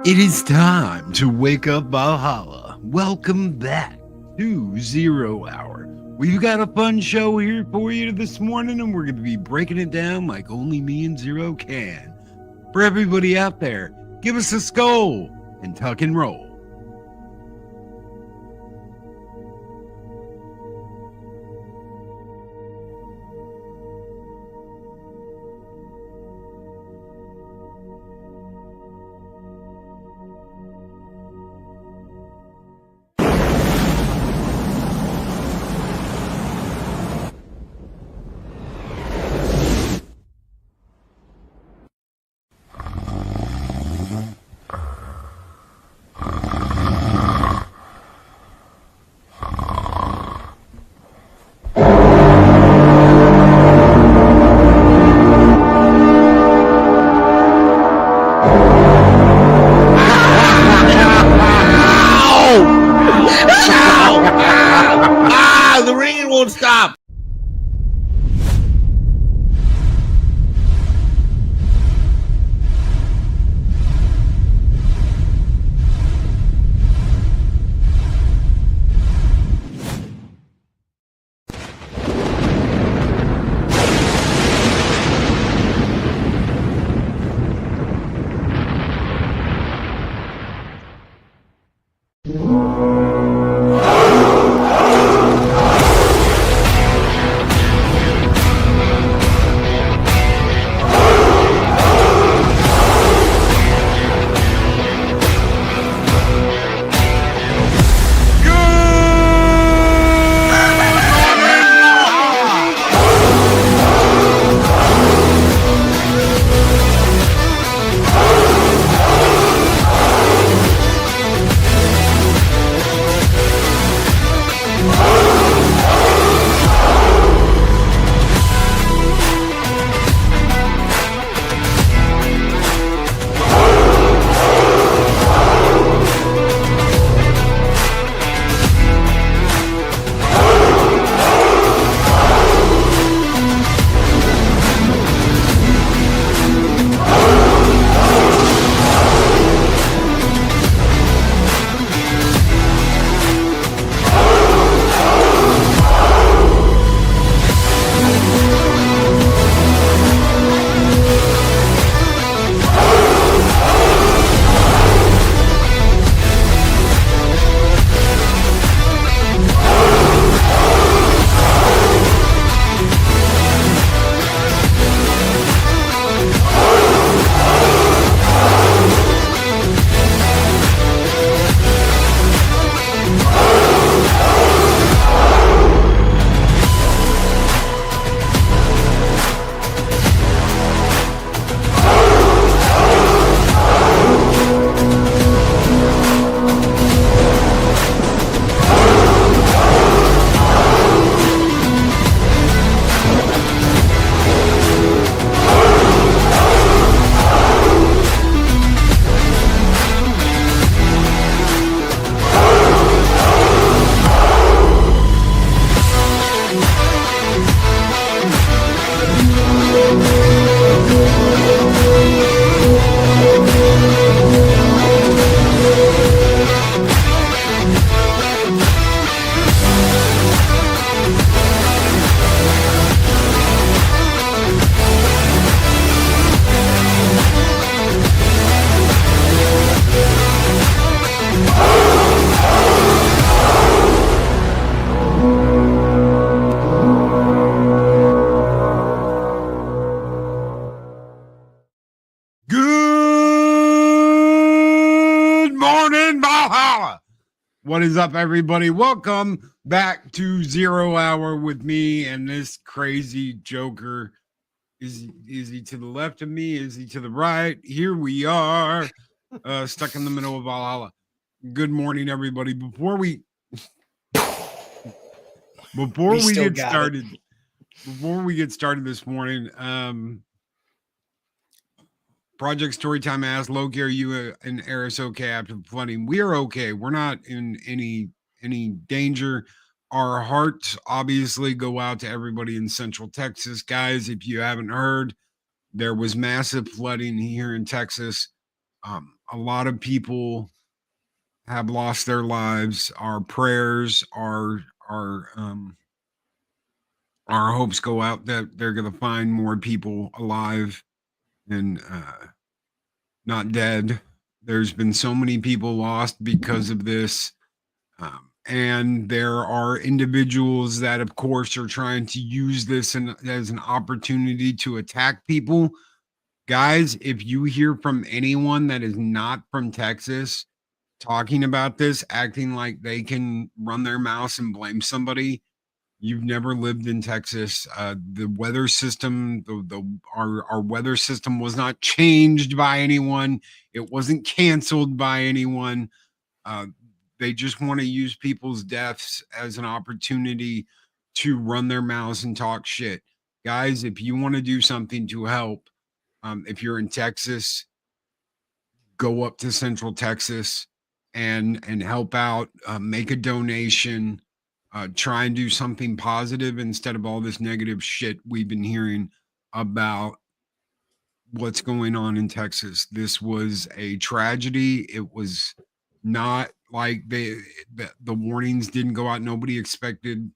It is time to wake up Valhalla. Welcome back to 0 Hour. We've got a fun show here for you this morning, and we're going to be breaking it down like only me and Zero can. For everybody out there, give us a skull and tuck and roll. The ringing won't stop. What is up, everybody? Welcome back to 0 Hour with me and this crazy joker. Is he to the left of me? Is he to the right? Here we are, stuck in the middle of Valhalla. Good morning, everybody. Before we get started this morning, Project Storytime asked Loki, "Are you and Eris okay after the flooding?" We are okay. We're not in any danger. Our hearts obviously go out to everybody in Central Texas, guys. If you haven't heard, there was massive flooding here in Texas. a lot of people have lost their lives. Our prayers, our hopes go out that they're going to find more people alive and not dead. There's been so many people lost because of this. And there are individuals that, of course, are trying to use this as an opportunity to attack people. Guys, if you hear from anyone that is not from Texas talking about this, acting like they can run their mouth and blame somebody, you've never lived in Texas. The weather system, our weather system was not changed by anyone. It wasn't canceled by anyone. Uh, they just want to use people's deaths as an opportunity to run their mouths and talk shit. Guys, if you want to do something to help, if you're in Texas, go up to Central Texas and help out. Make a donation. Try and do something positive instead of all this negative shit we've been hearing about what's going on in Texas. This was a tragedy. It was not like the warnings didn't go out. Nobody expected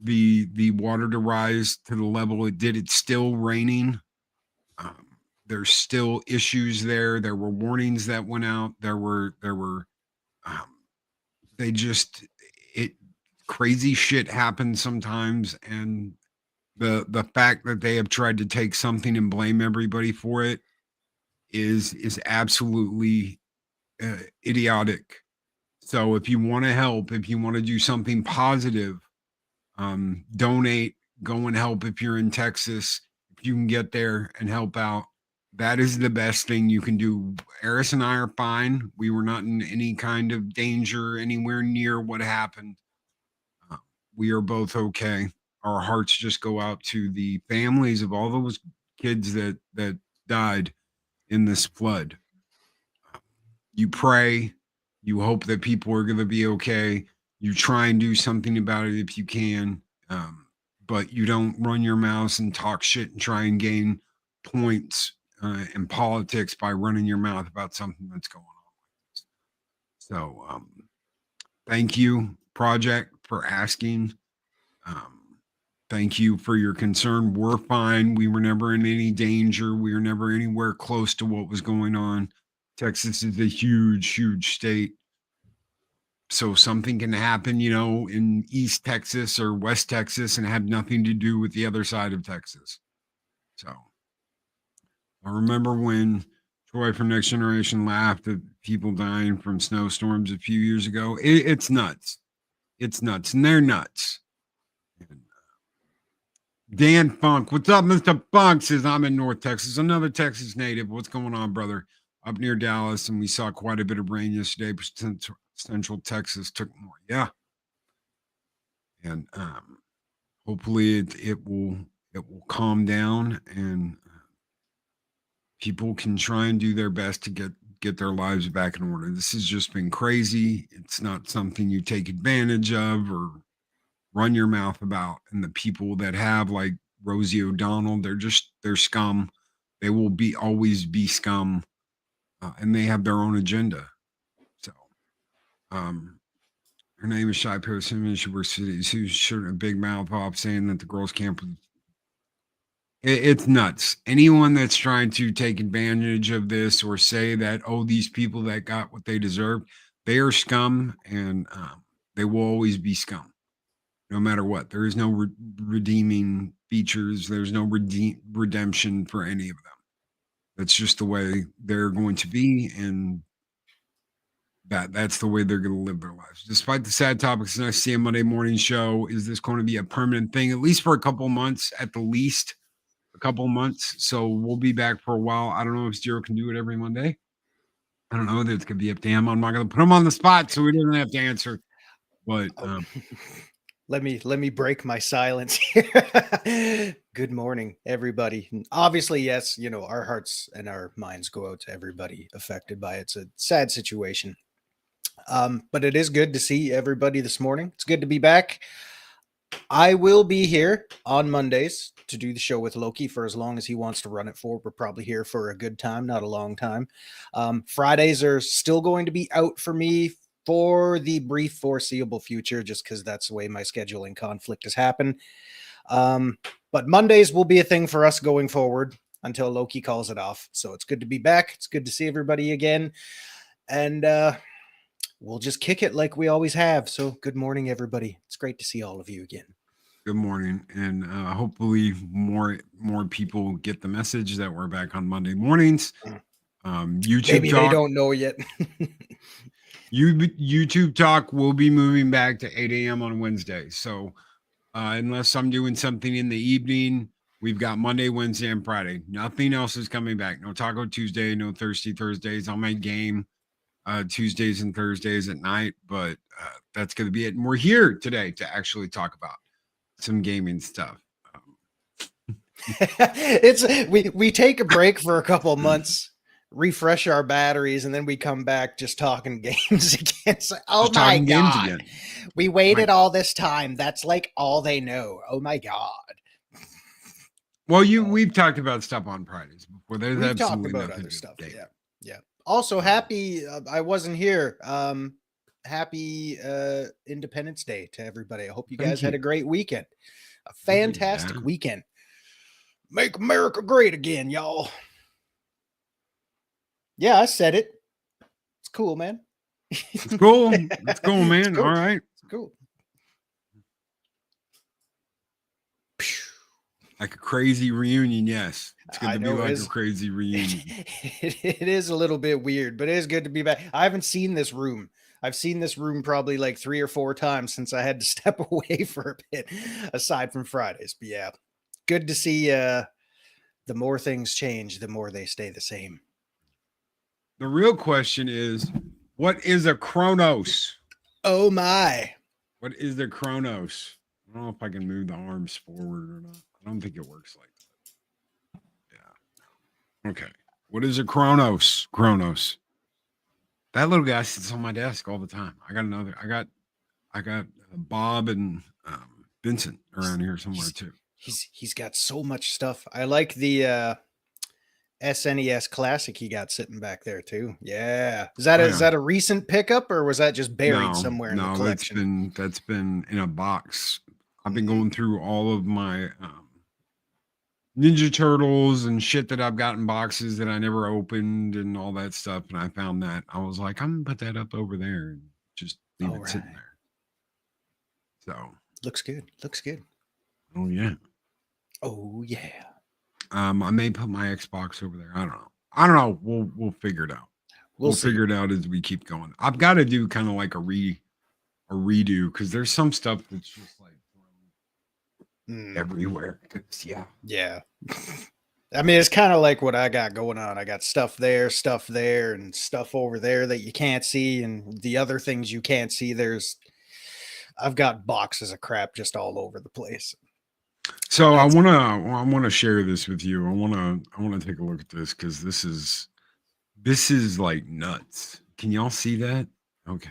the water to rise to the level it did. It's still raining. Um, there's still issues there. There were warnings that went out. There were um, they just it crazy shit happens sometimes, and the fact that they have tried to take something and blame everybody for it is absolutely idiotic. So if you want to help, if you want to do something positive, donate, go and help. If you're in Texas, if you can get there and help out, that is the best thing you can do. Eris and I are fine. We were not in any kind of danger anywhere near what happened. Uh, we are both okay. Our hearts just go out to the families of all those kids that died in this flood. You pray, you hope that people are going to be okay. You try and do something about it if you can, but you don't run your mouth and talk shit and try and gain points in politics by running your mouth about something that's going on. So, thank you, Project, for asking. Um, Thank you for your concern. We're fine. We were never in any danger. We were never anywhere close to what was going on. Texas is a huge, huge state. So something can happen, in East Texas or West Texas and have nothing to do with the other side of Texas. So I remember when Troy from Next Generation laughed at people dying from snowstorms a few years ago. It's nuts. It's nuts. And they're nuts. Dan Funk, what's up, Mr. Funk? Says I'm in North Texas, another Texas native. What's going on, brother? Up near Dallas, and we saw quite a bit of rain yesterday. But Central Texas took more. Yeah, and hopefully it will calm down, and people can try and do their best to get their lives back in order. This has just been crazy. It's not something you take advantage of or run your mouth about. And the people that have, like Rosie O'Donnell, they're scum. They will always be scum, and they have their own agenda. So, her name is Shy Paris Simmons. She works for who's shooting a big mouth off saying that the girls' camp was. It's nuts. Anyone that's trying to take advantage of this or say that, oh, these people that got what they deserve, they are scum, and they will always be scum no matter what. There is no redeeming features. There's no redemption for any of them. That's just the way they're going to be, and that's the way they're going to live their lives. Despite the sad topics, and I see a Monday morning show, is this going to be a permanent thing, at least for a couple months, at the least a couple months? So we'll be back for a while. I don't know if Zero can do it every Monday. I don't know. That's going to be up to him. I'm not going to put him on the spot so he doesn't have to answer. But let me break my silence here. Good morning, everybody. And obviously, yes, our hearts and our minds go out to everybody affected by it. It's a sad situation. But it is good to see everybody this morning. It's good to be back. I will be here on Mondays to do the show with Loki for as long as he wants to run it for. We're probably here for a good time, not a long time. Fridays are still going to be out for me for the brief foreseeable future, just because that's the way my scheduling conflict has happened. But Mondays will be a thing for us going forward until Loki calls it off. So it's good to be back. It's good to see everybody again. And we'll just kick it like we always have. So good morning, everybody. It's great to see all of you again. Good morning, and hopefully more people get the message that we're back on Monday mornings. YouTube Maybe Talk, they don't know yet. YouTube Talk will be moving back to 8 a.m. on Wednesday. So unless I'm doing something in the evening, we've got Monday, Wednesday, and Friday. Nothing else is coming back. No Taco Tuesday, no Thirsty Thursdays. I'll make game Tuesdays and Thursdays at night, but that's going to be it. And we're here today to actually talk about some gaming stuff. We take a break for a couple months, refresh our batteries, and then we come back just talking games again. It's like, oh Just my talking games god, again. we waited all this time. That's like all they know. Oh my god. Well, we've talked about stuff on Fridays before. There's We've talked absolutely about nothing other to stuff. update. Yeah. Also, happy. I wasn't here. Happy Independence Day to everybody. I hope you guys had a great weekend. A fantastic weekend. Make America great again, y'all. Yeah, I said it. It's cool, man. It's cool. It's cool, man. Cool. All right. It's cool. Like a crazy reunion, yes. It's going to be like a crazy reunion. It is a little bit weird, but it is good to be back. I haven't seen this room. I've seen this room probably like 3 or 4 times since I had to step away for a bit, aside from Fridays. But yeah, good to see the more things change, the more they stay the same. The real question is, what is a Chronos? Oh my. What is the Chronos? I don't know if I can move the arms forward or not. I don't think it works like that. Yeah. Okay. What is a Chronos? Chronos. That little guy sits on my desk all the time. I got Bob and Vincent around here somewhere too. He's got so much stuff. I like the SNES Classic he got sitting back there too. Yeah. Is that a recent pickup, or was that just buried somewhere in the collection? That's been in a box. I've been going through all of my Ninja Turtles and shit that I've got in boxes that I never opened and all that stuff. And I found that. I was like, I'm gonna put that up over there and just leave it sitting there. So looks good. Looks good. Oh yeah. Oh yeah. I may put my Xbox over there. I don't know. We'll figure it out. We'll figure it out as we keep going. I've got to do kind of like a redo, because there's some stuff that's just like everywhere. Yeah. I mean, it's kind of like what I got going on. I got stuff there, and stuff over there that you can't see, and the other things you can't see. I've got boxes of crap just all over the place. So I want to share this with you. I want to take a look at this, because this is like nuts. Can y'all see that? Okay.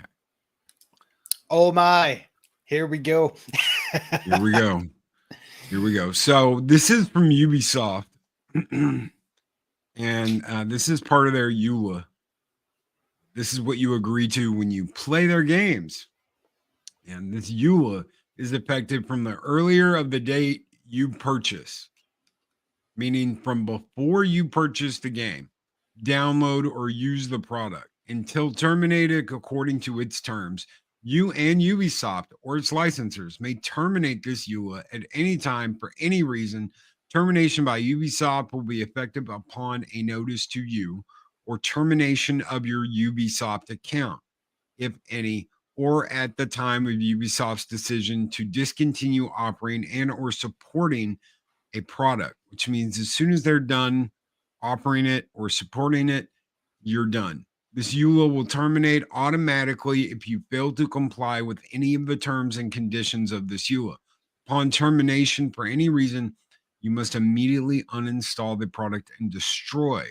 Oh my! Here we go. Here we go. So this is from Ubisoft, and this is part of their EULA. This is what you agree to when you play their games, and this EULA is effective from the earlier of the date you purchase, meaning from before you purchase the game, download or use the product, until terminated according to its terms. You and Ubisoft or its licensors may terminate this EULA at any time for any reason. Termination by Ubisoft will be effective upon a notice to you, or termination of your Ubisoft account, if any, or at the time of Ubisoft's decision to discontinue operating and or supporting a product, which means as soon as they're done operating it or supporting it, you're done. This EULA will terminate automatically if you fail to comply with any of the terms and conditions of this EULA. Upon termination for any reason, you must immediately uninstall the product and destroy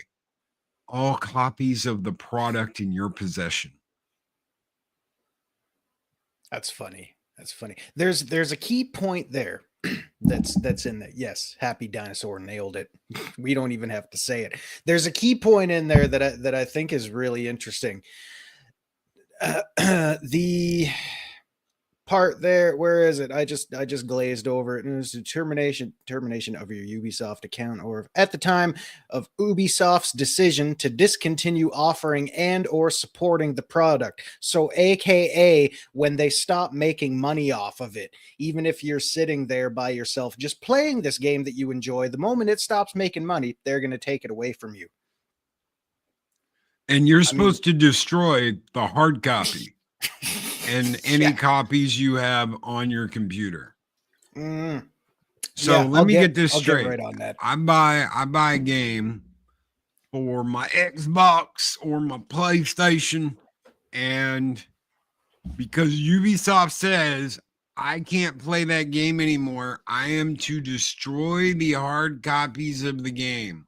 all copies of the product in your possession. That's funny. There's a key point there that's in there. Yes, Happy Dinosaur nailed it. We don't even have to say it. There's a key point in there that I think is really interesting. The part there, where is it? I just glazed over it, and it was the termination of your Ubisoft account, or at the time of Ubisoft's decision to discontinue offering and or supporting the product. So aka when they stop making money off of it. Even if you're sitting there by yourself just playing this game that you enjoy, the moment it stops making money, they're going to take it away from you. And you're I mean, supposed to destroy the hard copy and any yeah. copies you have on your computer. Mm, So yeah, let me get this I'll get straight. right on that. I buy a game for my Xbox or my PlayStation, and because Ubisoft says I can't play that game anymore, I am to destroy the hard copies of the game.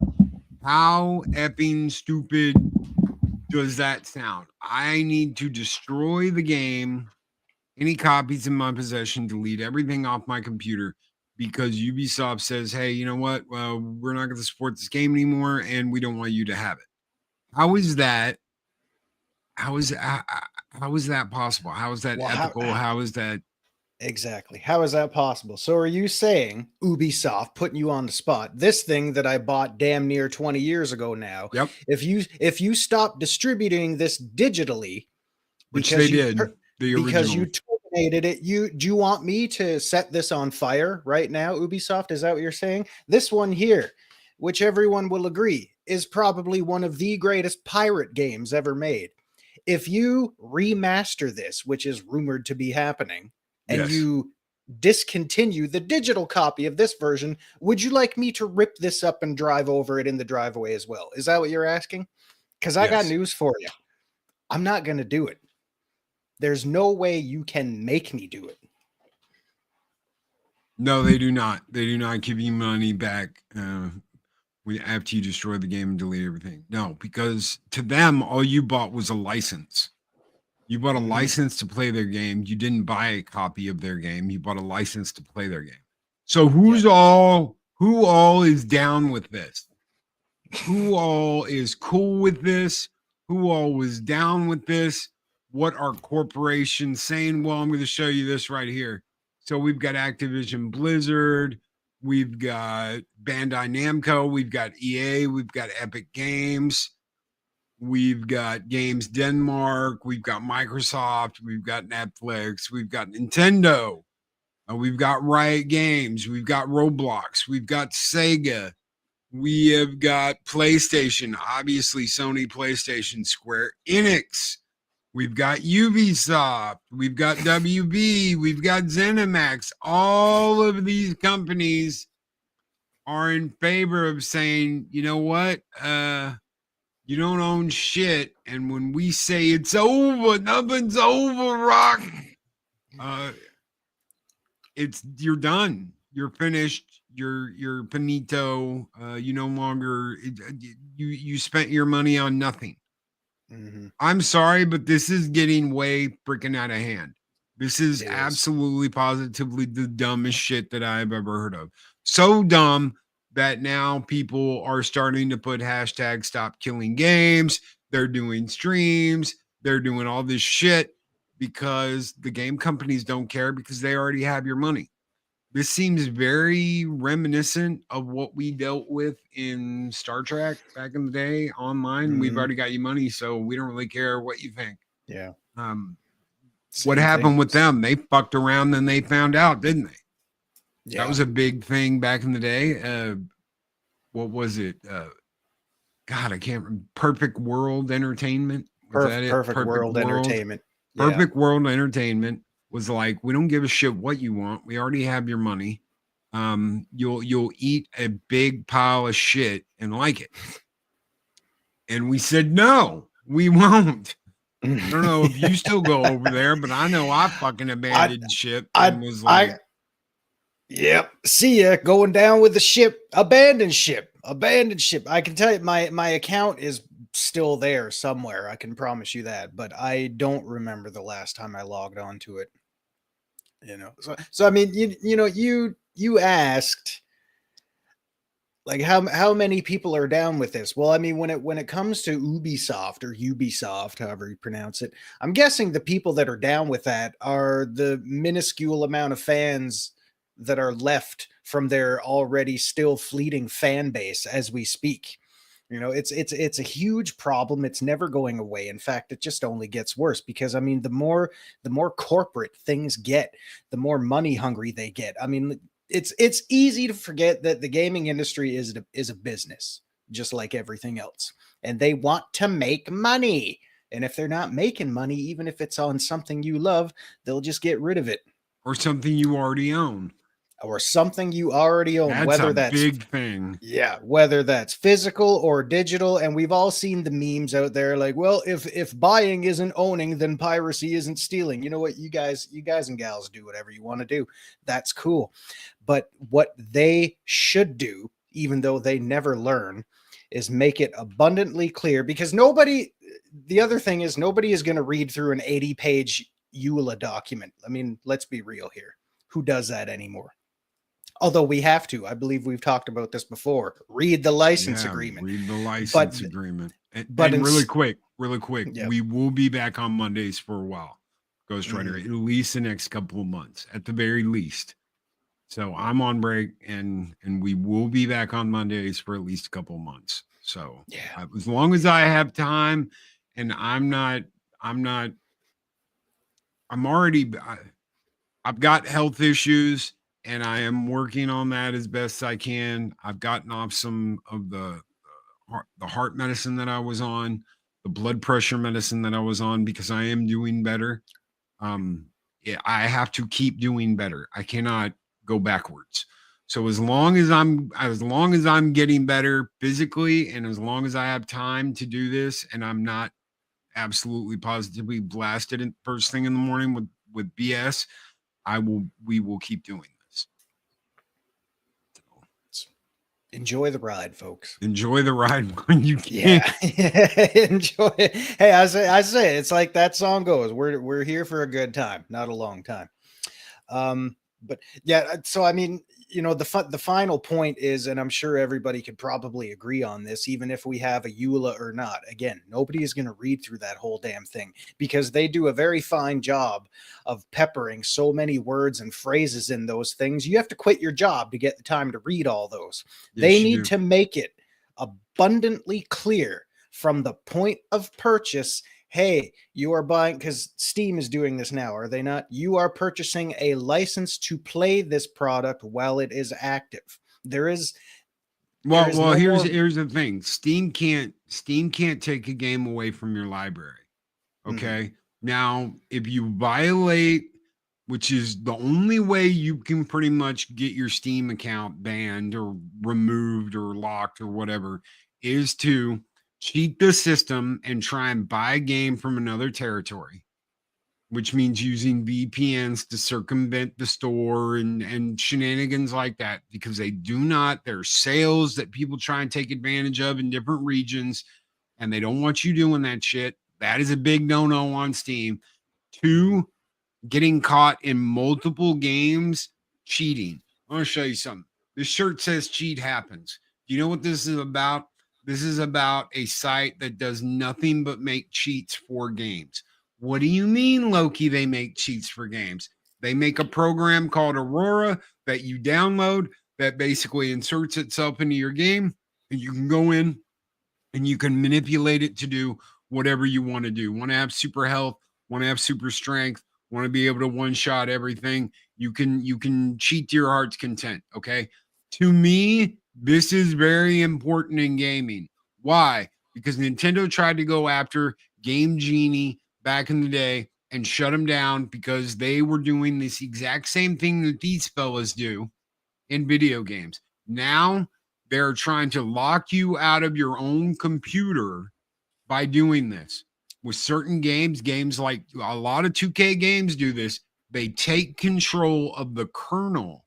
How effing stupid does that sound? I need to destroy the game, any copies in my possession, delete everything off my computer because Ubisoft says, hey, you know what? Well, we're not going to support this game anymore and we don't want you to have it. How is that? How is how is that possible? How is that Well, ethical? How is that? exactly. How is that possible? So are you saying Ubisoft, putting you on the spot, this thing that I bought damn near 20 years ago now, Yep. if you stop distributing this digitally Which they because did. The because you original. terminated it, do you want me to set this on fire right now, Ubisoft? Is that what you're saying? This one here, which everyone will agree is probably one of the greatest pirate games ever made. If you remaster this, which is rumored to be happening, and Yes. you discontinue the digital copy of this version, would you like me to rip this up and drive over it in the driveway as well? Is that what you're asking? Because I got Yes. news for you. I'm not going to do it. There's no way you can make me do it. No, they do not. They do not give you money back after you destroy the game and delete everything. No, because to them, all you bought was a license. You bought a Mhm. license to play their game. You didn't buy a copy of their game. You bought a license to play their game. So Yep. who all is down with this? Who all is cool with this? Who all was down with this? What are corporations saying? Well, I'm going to show you this right here. So we've got Activision Blizzard, we've got Bandai Namco, we've got EA, we've got Epic Games, we've got Games Denmark, we've got Microsoft, we've got Netflix, we've got Nintendo, we've got Riot Games, we've got Roblox, we've got Sega, we have got PlayStation, obviously Sony PlayStation, Square Enix. We've got Ubisoft. We've got WB. We've got ZeniMax. All of these companies are in favor of saying, you know what? You don't own shit. And when we say it's over, nothing's over, Rock. You're done. You're finished. You're finito. You no longer you spent your money on nothing. Mhm. I'm sorry, but this is getting way freaking out of hand. This is It is. absolutely positively the dumbest shit that I've ever heard of. So dumb that now people are starting to put hashtag stop killing games. They're doing streams. They're doing all this shit because the game companies don't care because they already have your money. This seems very reminiscent of what we dealt with in Star Trek back in the day online. We've Mhm. already got you money, so we don't really care what you think. Yeah. Um, what Same thing. happened with them? They fucked around, then they found out, didn't they? That Yeah. was a big thing back in the day. What was it? God, I can't remember. Perfect World Entertainment. Was that it? Perfect world entertainment. Yeah. Perfect World Entertainment was like, we don't give a shit what you want. We already have your money. You'll eat a big pile of shit and like it. And we said, no, we won't. I don't know if you still go over there, but I know I fucking I abandoned ship and I was I like, Yep. See ya. Going down with the ship. Abandoned ship. Abandoned ship. I can tell you my account is still there somewhere. I can promise you that. But I don't remember the last time I logged on to it. So I mean, you know, you asked like how many people are down with this. Well, I mean, when it comes to Ubisoft or Ubisoft, however you pronounce it, I'm guessing the people that are down with that are the minuscule amount of fans that are left from their already still fleeting fan base as we speak. You know, it's a huge problem. It's never going away. In fact, it just only gets worse because I mean, the more corporate things get, the more money hungry they get. I mean, it's easy to forget that the gaming industry is a business, just like everything else, and they want to make money. And if they're not making money, even if it's on something you love, they'll just get rid of it Or something you already own. or something you already own, That's a whether that's big thing. yeah, whether that's physical or digital. And we've all seen the memes out there like, well, if buying isn't owning, then piracy isn't stealing. You know what, you guys and gals do whatever you want to do. That's cool. But what they should do, even though they never learn, is make it abundantly clear because the other thing is nobody is going to read through an 80-page EULA document. I mean, let's be real here. Who does that anymore? Although we have to. I believe we've talked about this before. Read the license agreement. Read the license But agreement. And, but in, really quick, yeah. we will be back on Mondays for a while. Ghost Rider, Mhm. at least the next couple of months, at the very least. So I'm on break, and we will be back on Mondays for at least a couple of months. So Yeah. as long as I have time, and I'm already. I've got health issues and I am working on that as best I can. I've gotten off some of the heart medicine that I was on, the blood pressure medicine that I was on because I am doing better. Yeah, I have to keep doing better. I cannot go backwards. So as long as I'm getting better physically and as long as I have time to do this and I'm not absolutely positively blasted in first thing in the morning with BS, we will keep doing this. So, Enjoy the ride, folks. enjoy the ride when you can. Yeah. Enjoy it. Hey, I say it's like that song goes. We're here for a good time, not a long time. But yeah, so I mean, you know, the final point is, and I'm sure everybody could probably agree on this, even if we have a EULA or not. Again, nobody is going to read through that whole damn thing because they do a very fine job of peppering so many words and phrases in those things. You have to quit your job to get the time to read all those. They Yes, you need do. to make it abundantly clear from the point of purchase. Hey, you are buying, because Steam is doing this now, are they not? You are purchasing a license to play this product while it is active. There is Well, no more. here's the thing. Steam can't take a game away from your library. Mhm. Okay. Now, if you violate, which is the only way you can pretty much get your Steam account banned or removed or locked or whatever, is to cheat the system and try and buy a game from another territory, which means using VPNs to circumvent the store and shenanigans like that, because they do not, there are sales that people try and take advantage of in different regions, and they don't want you doing that shit. That is a big no-no on Steam. Two, getting caught in multiple games cheating. I want to show you something. This shirt says cheat happens. Do you know what this is about? This is about a site that does nothing but make cheats for games. What do you mean, Loki? They make cheats for games. They make a program called Aurora that you download that basically inserts itself into your game, and you can go in and you can manipulate it to do whatever you want to do. Want to have super health, want to have super strength, want to be able to one shot everything. You can cheat to your heart's content. Okay. To me, this is very important in gaming. Why? Because Nintendo tried to go after Game Genie back in the day and shut them down because they were doing this exact same thing that these fellas do in video games. Now they're trying to lock you out of your own computer by doing this. With certain games like a lot of 2K games do this, they take control of the kernel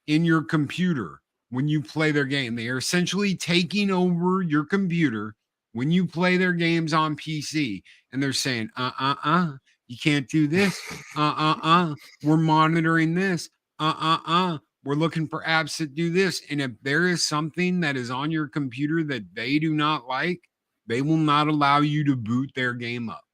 in your computer when you play their game. They are essentially taking over your computer when you play their games on PC, and they're saying, you can't do this. We're monitoring this. We're looking for apps that do this. And if there is something that is on your computer that they do not like, they will not allow you to boot their game up.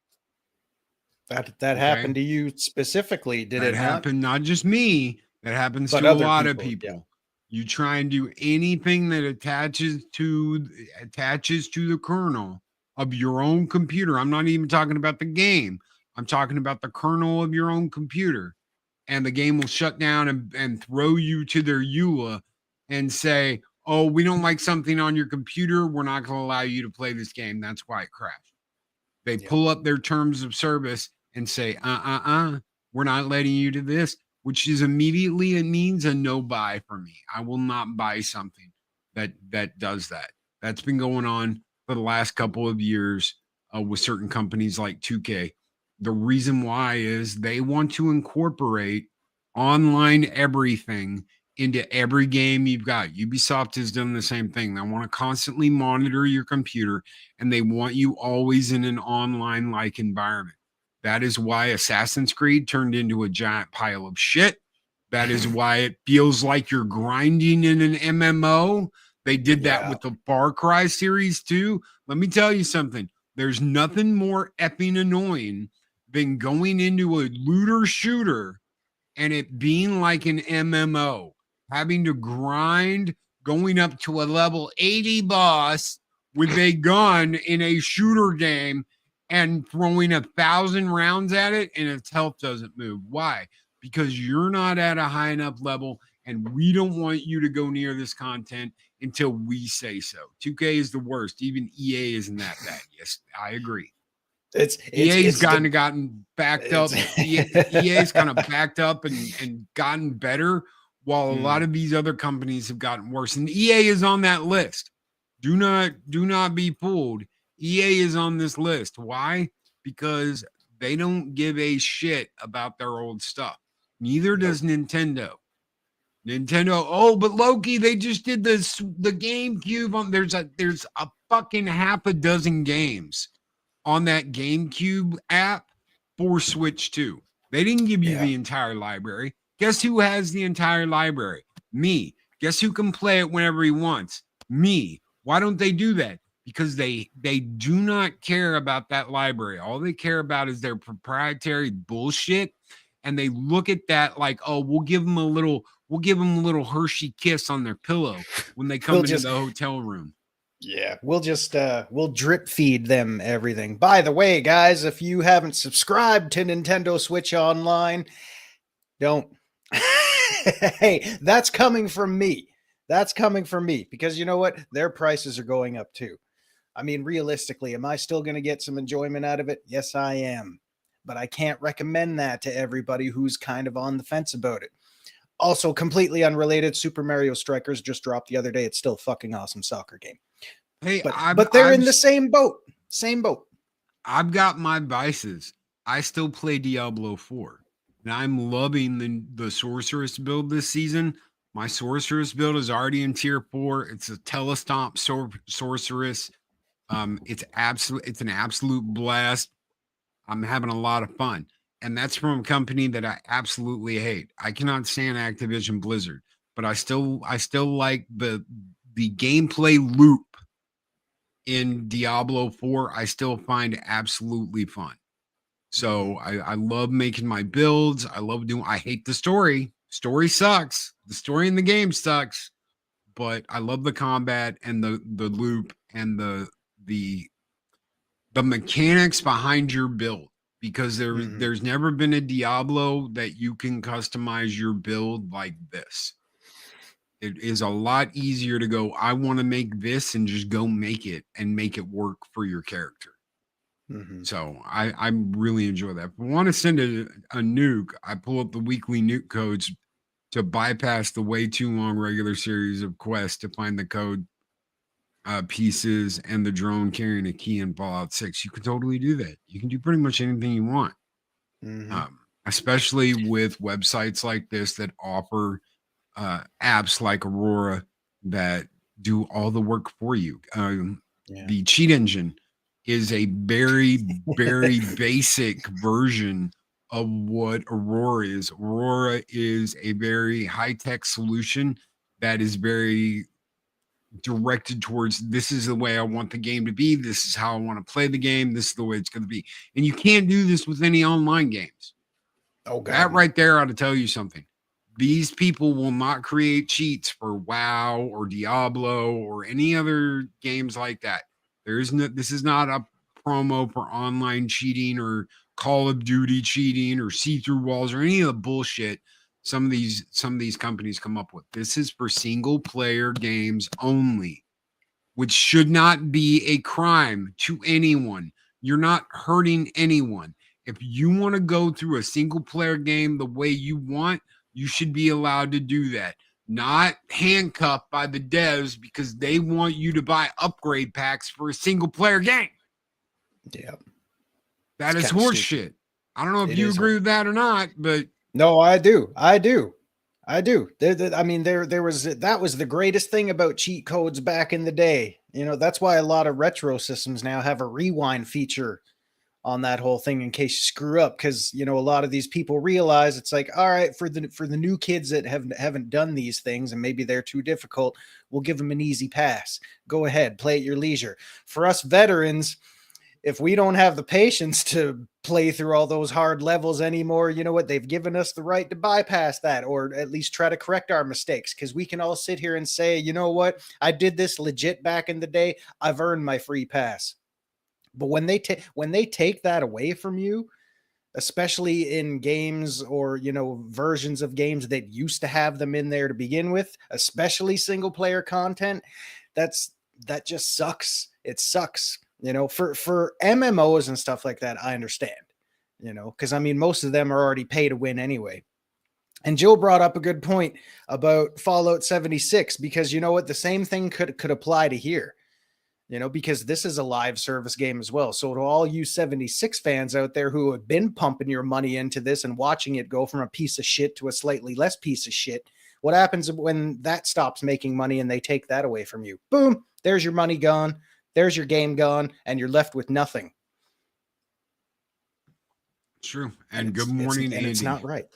That Okay? happened to you specifically, did That it not? happened, not just me, that happens But to a other lot of people, yeah. people. You try and do anything that attaches to the kernel of your own computer. I'm not even talking about the game. I'm talking about the kernel of your own computer. And the game will shut down and throw you to their EULA and say, oh, we don't like something on your computer. We're not going to allow you to play this game. That's why it crashed. They Yep. pull up their terms of service and say, we're not letting you do this, which is immediately, it means a no buy for me. I will not buy something that does that. That's been going on for the last couple of years with certain companies like 2K. The reason why is they want to incorporate online everything into every game you've got. Ubisoft has done the same thing. They want to constantly monitor your computer and they want you always in an online like environment. That is why Assassin's Creed turned into a giant pile of shit. That is why it feels like you're grinding in an MMO. They did that with the Far Cry series too. Let me tell you something. There's nothing more effing annoying than going into a looter shooter and it being like an MMO, having to grind, going up to a level 80 boss with a gun in a shooter game and throwing 1,000 rounds at it and its health doesn't move. Why? Because you're not at a high enough level and we don't want you to go near this content until we say so. 2K is the worst. Even EA isn't that bad. Yes, I agree. EA's gotten backed up. EA's kind of backed up and gotten better, while a lot of these other companies have gotten worse. And EA is on that list. Do not be fooled. EA is on this list. Why? Because they don't give a shit about their old stuff. Neither does Nintendo. Oh, but Loki, they just did the GameCube on. There's a fucking half a dozen games on that GameCube app for Switch 2. They didn't give you the entire library. Guess who has the entire library? Me. Guess who can play it whenever he wants? Me. Why don't they do that? Because they do not care about that library. All they care about is their proprietary bullshit. And they look at that like, oh, we'll give them a little Hershey kiss on their pillow when they come into the hotel room. Yeah, we'll drip feed them everything. By the way, guys, if you haven't subscribed to Nintendo Switch Online, don't. Hey, that's coming from me. That's coming from me because you know what? Their prices are going up too. I mean, realistically, am I still going to get some enjoyment out of it? Yes, I am. But I can't recommend that to everybody who's kind of on the fence about it. Also, completely unrelated, Super Mario Strikers just dropped the other day. It's still a fucking awesome soccer game. Hey, but they're in the same boat. Same boat. I've got my vices. I still play Diablo 4. And I'm loving the Sorceress build this season. My Sorceress build is already in tier 4. It's a telestomp Sorceress. It's an absolute blast. I'm having a lot of fun. And that's from a company that I absolutely hate. I cannot stand Activision Blizzard, but I still like the gameplay loop in Diablo 4. I still find absolutely fun. So I love making my builds. I hate the story. Story sucks. The story in the game sucks, but I love the combat and the loop and the mechanics behind your build, because there's never been a Diablo that you can customize your build like this. It is a lot easier to go, I want to make this, and just go make it and make it work for your character. So I really enjoy that. If I want to send a nuke, I pull up the weekly nuke codes to bypass the way too long regular series of quests to find the code pieces and the drone carrying a key in Fallout 6. You can totally do that. You can do pretty much anything you want. Especially with websites like this that offer apps like Aurora that do all the work for you. The cheat engine is a very, very basic version of what Aurora is. Aurora is a very high-tech solution that is very directed towards, this is the way I want the game to be. This is how I want to play the game. This is the way it's going to be. And you can't do this with any online games. Oh God, That no. right there ought to tell you something. These people will not create cheats for WoW or Diablo or any other games like that. There is no, this is not a promo for online cheating or Call of Duty cheating or see-through walls or any of the bullshit some of these companies come up with. This is for single player games only, which should not be a crime to anyone. You're not hurting anyone. If you want to go through a single player game the way you want, you should be allowed to do that. Not handcuffed by the devs because they want you to buy upgrade packs for a single player game. Yeah. That It's is kinda horse stupid. shit. I don't know if It you is agree with that or not, but No, I do. I do. I mean, there was that was the greatest thing about cheat codes back in the day. That's why a lot of retro systems now have a rewind feature on that whole thing in case you screw up, because a lot of these people realize it's like, all right, for the new kids that haven't done these things and maybe they're too difficult, we'll give them an easy pass. Go ahead, play at your leisure. For us veterans, if we don't have the patience to play through all those hard levels anymore, you know what? They've given us the right to bypass that, or at least try to correct our mistakes, because we can all sit here and say, you know what? I did this legit back in the day. I've earned my free pass. But when they take that away from you, especially in games or versions of games that used to have them in there to begin with, especially single player content, that just sucks. It sucks. For MMOs and stuff like that, I understand. Because I mean, most of them are already pay to win anyway. And Jill brought up a good point about Fallout 76, because you know what, the same thing could apply to here. Because this is a live service game as well. So to all you 76 fans out there who have been pumping your money into this and watching it go from a piece of shit to a slightly less piece of shit, what happens when that stops making money and they take that away from you? Boom, there's your money gone. There's your game gone, and you're left with nothing. true. And good morning, Andy. It's not right.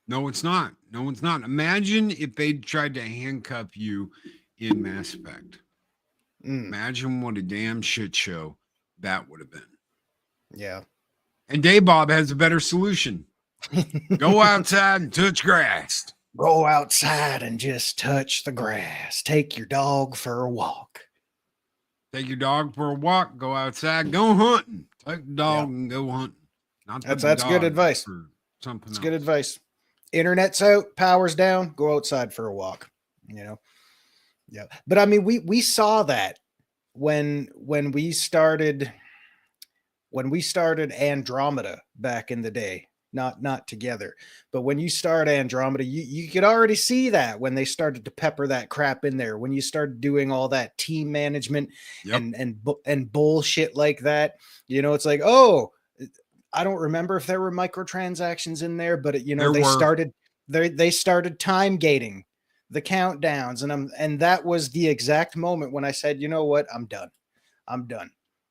No, it's not. No, it's not. Imagine if they tried to handcuff you in Mass Effect. Imagine what a damn shit show that would have been. Yeah. And Dave Bob has a better solution. Go outside and touch grass. Go outside and just touch the grass. Take your dog for a walk. Take your dog for a walk. Go outside. Go hunting. Take the dog and go hunting. Not that's good advice. For something else. Good advice. Internet's out, power's down. Go outside for a walk. Yeah. But I mean, we saw that when we started Andromeda back in the day. Not together, but when you start Andromeda, you could already see that when they started to pepper that crap in there, when you started doing all that team management and bullshit like that. It's like, oh, I don't remember if there were microtransactions in there, but they started time gating the countdowns, and that was the exact moment when I said, you know what, I'm done.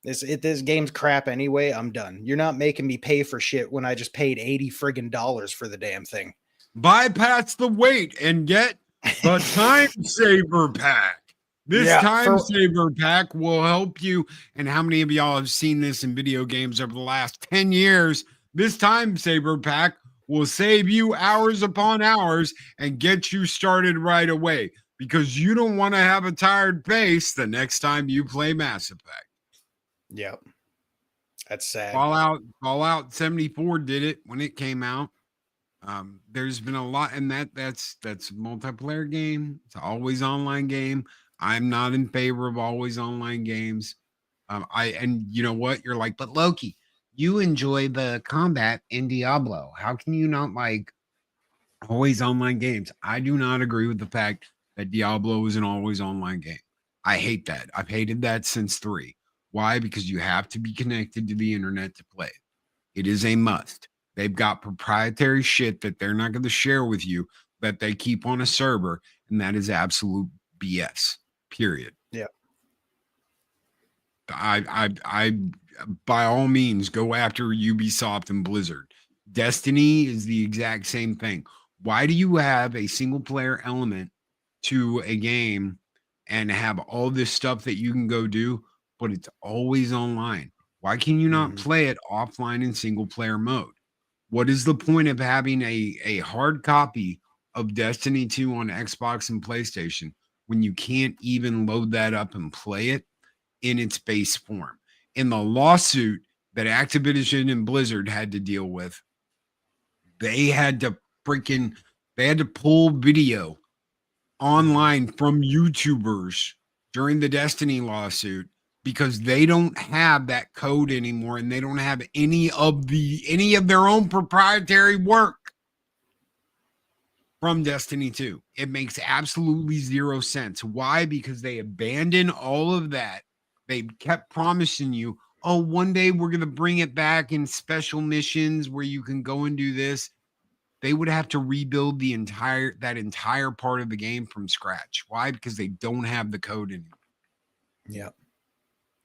This game's crap anyway. I'm done. You're not making me pay for shit when I just paid $80 friggin' dollars for the damn thing. Bypass the wait and get the time saver pack. This time saver pack will help you. And how many of y'all have seen this in video games over the last 10 years? This time saver pack will save you hours upon hours and get you started right away, because you don't want to have a tired face the next time you play Mass Effect. Yep. That's sad. Fallout 74 did it when it came out. There's been a lot, and that's a multiplayer game. It's an always online game. I'm not in favor of always online games. And you know what? You're like, but Loki, you enjoy the combat in Diablo. How can you not like always online games? I do not agree with the fact that Diablo is an always online game. I hate that. I've hated that since 3. Why? Because you have to be connected to the internet to play it. It is a must. They've got proprietary shit that they're not going to share with you that they keep on a server, and that is absolute BS. Period. Yeah. I by all means go after Ubisoft and Blizzard. Destiny is the exact same thing. Why do you have a single player element to a game and have all this stuff that you can go do, but it's always online? Why can you not Mhm. play it offline in single player mode? What is the point of having a hard copy of Destiny 2 on Xbox and PlayStation when you can't even load that up and play it in its base form? In the lawsuit that Activision and Blizzard had to deal with, they had to freaking they had to pull video Mhm. online from YouTubers during the Destiny lawsuit because they don't have that code anymore and they don't have any of their own proprietary work from Destiny 2. It makes absolutely zero sense. Why? Because they abandoned all of that. They kept promising you, oh, one day we're going to bring it back in special missions where you can go and do this. They would have to rebuild that entire part of the game from scratch. Why? Because they don't have the code anymore. Yeah.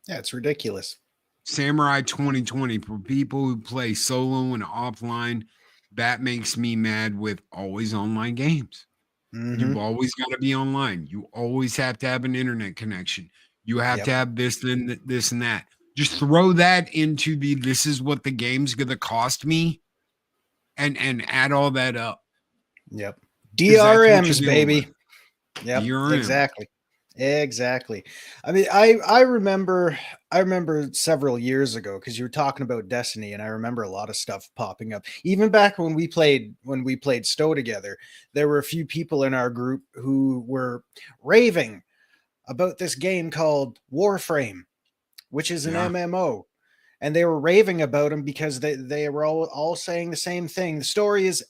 Yeah, it's ridiculous. Samurai 2020 for people who play solo and offline, that makes me mad with always online games. Hmm. You've always got to be online. You always have to have an internet connection. You have to Yep. have this and this and that. Just throw that into the this is what the game's gonna cost me and add all that up Yep. because that's what you're DRMs, dealing with. baby. Yep, DRM. exactly. Exactly. I mean, I remember several years ago because you were talking about Destiny, and I remember a lot of stuff popping up. Even back when we played Stowe together, there were a few people in our group who were raving about this game called Warframe, which is an Yeah, MMO. And they were raving about him because they were all saying the same thing. The story is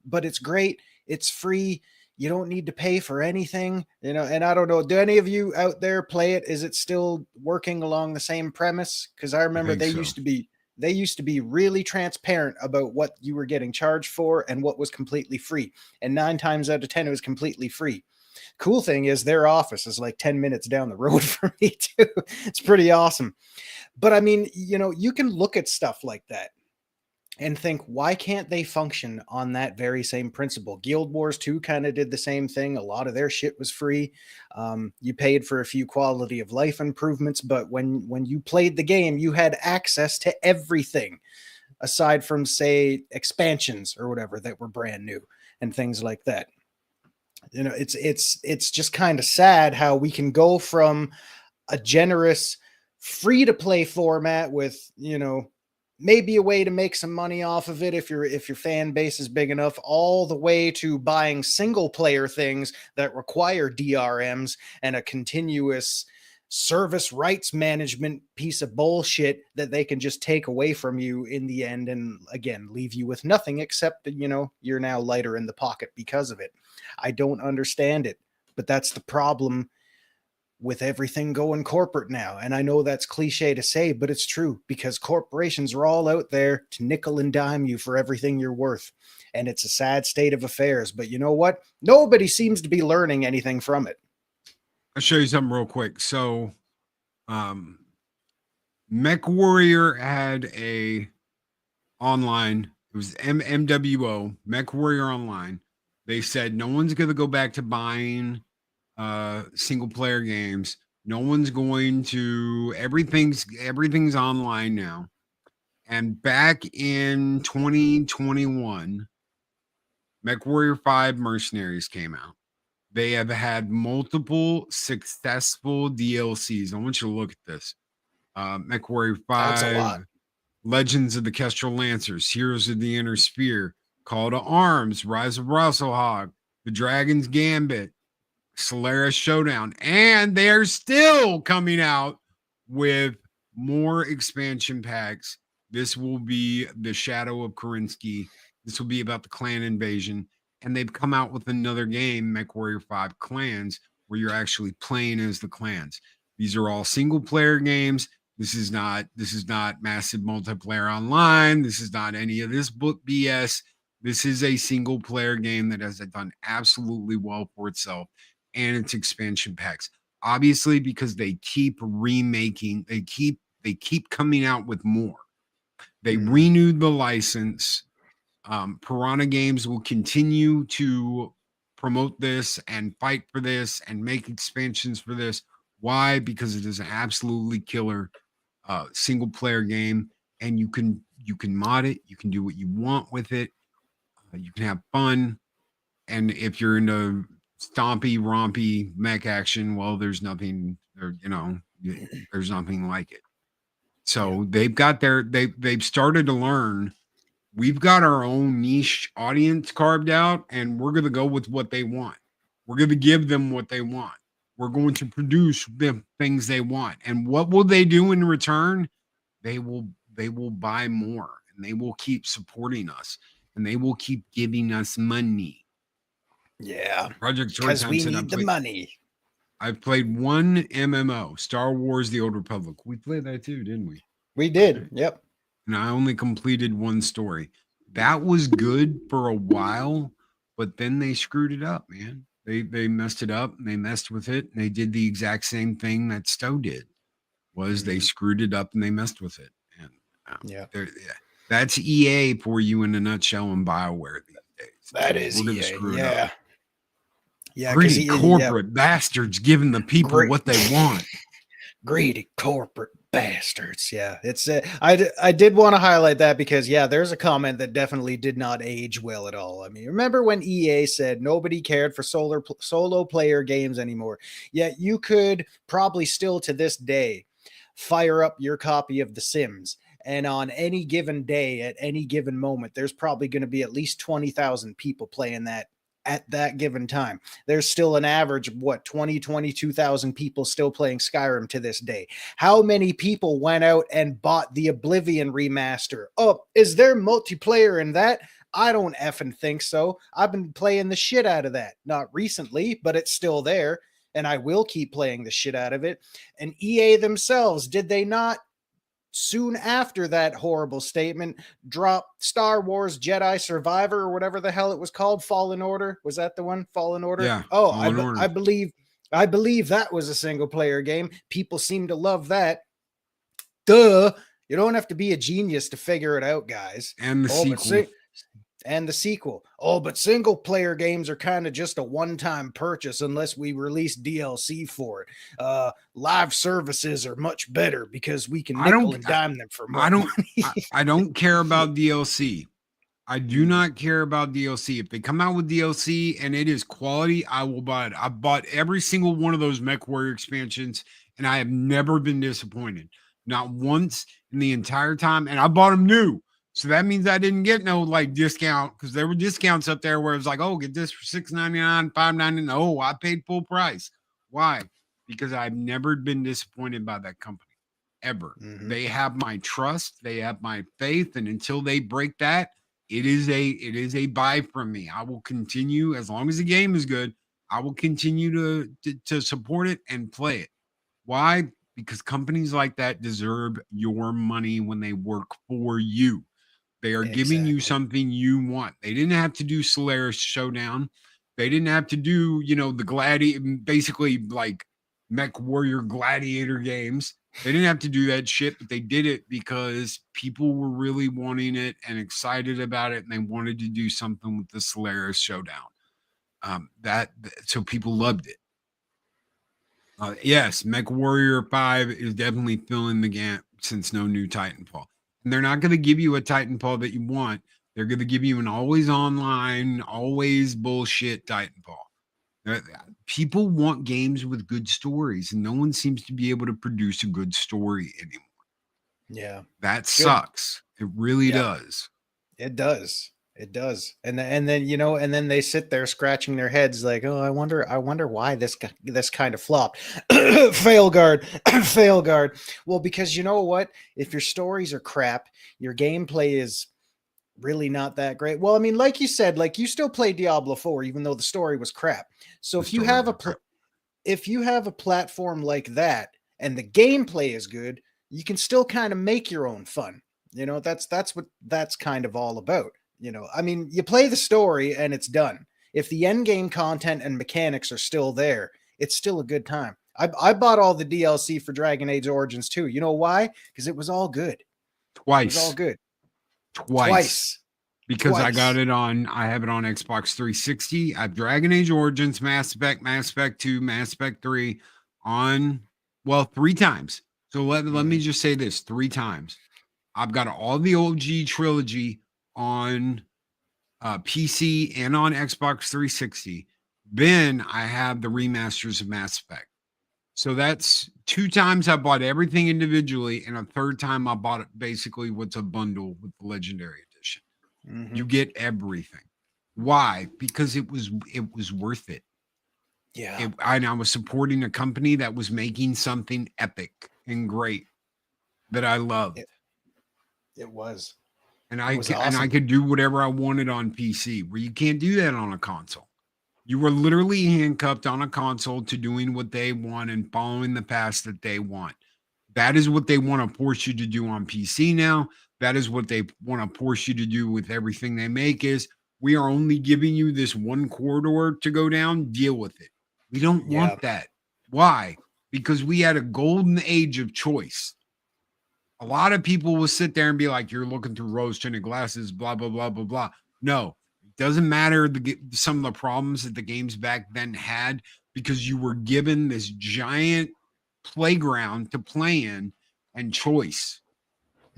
but it's great. It's free. You don't need to pay for anything, And I don't know, do any of you out there play it? Is it still working along the same premise? Because I I remember think so. they used to be really transparent about what you were getting charged for and what was completely free. And 9 times out of 10, it was completely free. Cool thing is their office is like 10 minutes down the road from me too. It's pretty awesome. But I mean, you can look at stuff like that and think, why can't they function on that very same principle? Guild Wars 2 kind of did the same thing. A lot of their shit was free. You paid for a few quality of life improvements, but when you played the game, you had access to everything aside from, say, expansions or whatever that were brand new and things like that. It's just kind of sad how we can go from a generous free to play format with maybe a way to make some money off of it if your fan base is big enough, all the way to buying single player things that require DRMs and a continuous service rights management piece of bullshit that they can just take away from you in the end and again leave you with nothing except that you're now lighter in the pocket because of it. I don't understand it, but that's the problem with everything going corporate now. And I know that's cliche to say, but it's true because corporations are all out there to nickel and dime you for everything you're worth. And it's a sad state of affairs. But you know what? Nobody seems to be learning anything from it. I'll show you something real quick. So, um, Mech Warrior had a online. It was MWO Mech Warrior Online. They said no one's going to go back to buying single player games. No one's going to everything's online now. And back in 2021, MechWarrior 5 Mercenaries came out. They have had multiple successful DLCs. I want you to look at this. MechWarrior That's a lot. 5, Legends of the Kestrel Lancers, Heroes of the Inner Sphere, Call to Arms, Rise of Russellhog, The Dragon's Gambit, Solaris Showdown, and they're still coming out with more expansion packs. This will be the Shadow of Korinsky. This will be about the clan invasion, and they've come out with another game, MechWarrior 5 Clans, where you're actually playing as the clans. These are all single player games. This is not massive multiplayer online. This is not any of this book BS. This is a single player game that has done absolutely well for itself and its expansion packs. Obviously, because they keep remaking, they keep coming out with more. They Mhm. renewed the license Piranha Games will continue to promote this and fight for this and make expansions for this. Why? Because it is an absolutely killer single player game, and you can mod it. You can do what you want with it. You can have fun, and if you're into stompy, rompy mech action, well, there's nothing there. There's nothing like it. So they've started to learn. We've got our own niche audience carved out, and we're going to go with what they want. We're going to give them what they want. We're going to produce the things they want. And what will they do in return? They will buy more, and they will keep supporting us, and they will keep giving us money. Yeah. Project Because Storytime we said need the money. I've played one MMO, Star Wars The Old Republic. We played that too, didn't we? We did. Yep. And I only completed one story. That was good for a while, but then they screwed it up, man. They messed it up, and they messed with it, and they did the exact same thing that Stowe did. Was they screwed it up and they messed with it. And yeah, that's EA for you in a nutshell in BioWare these days. That is We're gonna EA. screw it Yeah. up. Yeah, Greedy corporate bastards giving the people what they want. Greedy corporate bastards. Yeah, it's I did want to highlight that because there's a comment that definitely did not age well at all. I mean, remember when EA said nobody cared for solo player games anymore? Yet you could probably still to this day fire up your copy of The Sims, and on any given day at any given moment there's probably going to be at least 20,000 people playing that at that given time. There's still an average of 22,000 people still playing Skyrim to this day. How many people went out and bought the Oblivion remaster? Oh, is there multiplayer in that? I don't effing think so. I've been playing the shit out of that. Not recently, but it's still there, and I will keep playing the shit out of it. And EA themselves, did they not soon after that horrible statement drop Star Wars Jedi Survivor or whatever the hell it was called? Fallen Order? Was that the one? Fallen Order? Yeah. Oh, I believe that was a single player game. People seem to love that. Duh. You don't have to be a genius to figure it out, guys. And the sequel. And the sequel. Oh, but single player games are kind of just a one-time purchase unless we release DLC for it. Live services are much better because we can nickel and dime them for more money. I don't care about DLC. I do not care about DLC. If they come out with DLC and it is quality, I will buy it. I bought every single one of those MechWarrior expansions, and I have never been disappointed. Not once in the entire time. And I bought them new. So that means I didn't get no discount, because there were discounts up there where it was like, oh, get this for $6.99, $5.99. Oh, I paid full price. Why? Because I've never been disappointed by that company ever. They have my trust, they have my faith, and until they break that, it is a buy from me. I will continue, as long as the game is good, I will continue to support it and play it. Why? Because companies like that deserve your money when they work for you. They are giving you something you want. They didn't have to do Solaris Showdown. They didn't have to do, the gladiator, basically like Mech Warrior Gladiator games. They didn't have to do that shit, but they did it because people were really wanting it and excited about it, and they wanted to do something with the Solaris Showdown. So people loved it. Yes, Mech Warrior 5 is definitely filling the gap since no new Titanfall. And they're not going to give you a Titanfall that you want. They're going to give you an always online, always bullshit Titanfall. People want games with good stories, and no one seems to be able to produce a good story anymore. Yeah. That sucks. It really does. It does. It does. And then and then they sit there scratching their heads like, oh, I wonder why this kind of flopped. Fail guard. Fail guard. Well, because you know what? If your stories are crap, your gameplay is really not that great. Well, I mean, like you said, like you still play Diablo 4 even though the story was crap. So if you have a platform like that and the gameplay is good, you can still kind of make your own fun. That's what that's kind of all about. I mean, you play the story and it's done. If the end game content and mechanics are still there, it's still a good time. I bought all the DLC for Dragon Age Origins too. You know why? Because it was all good. Twice. It was all good. Twice. because I got Twice. it on. I have it on Xbox 360. I have Dragon Age Origins, Mass Effect 2, Mass Effect 3 on, well, 3 times. So let me Mhm. just say this: 3 times. I've got all the OG trilogy on PC and on Xbox 360. Then I have the remasters of Mass Effect. So that's 2 times I bought everything individually, and a third time I bought it basically what's a bundle with the Legendary Edition. You Mhm. get everything. Why? Because it was worth it. Yeah, I was supporting a company that was making something epic and great that I loved. it, it was. And It was I awesome. could do whatever I wanted on PC, where you can't do that on a console. You were literally handcuffed on a console to doing what they want and following the paths that they want. That is what they want to force you to do on PC now. That is what they want to force you to do with everything they make is we are only giving you this one corridor to go down, deal with it. We don't Yeah. want that. Why? Because we had a golden age of choice. A lot of people will sit there and be like, you're looking through rose tinted glasses, blah, blah, blah, blah, blah. No, it doesn't matter some of the problems that the games back then had because you were given this giant playground to play in and choice